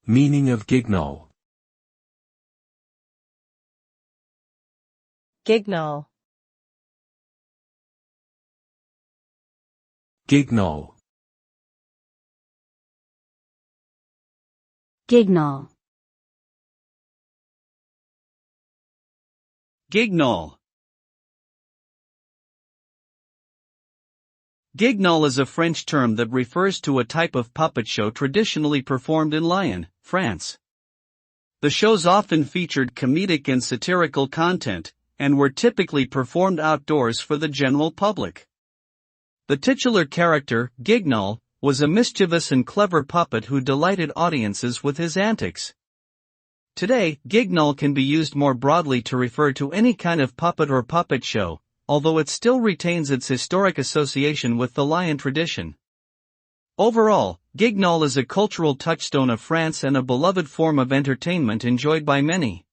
Meaning of Guignol. Guignol. Guignol. Guignol. Guignol. Guignol is a French term that refers to a type of puppet show traditionally performed in Lyon, France. The shows often featured comedic and satirical content, and were typically performed outdoors for the general public. The titular character, Guignol, was a mischievous and clever puppet who delighted audiences with his antics. Today, Guignol can be used more broadly to refer to any kind of puppet or puppet show, although it still retains its historic association with the Lyon tradition. Overall, Guignol is a cultural touchstone of France and a beloved form of entertainment enjoyed by many.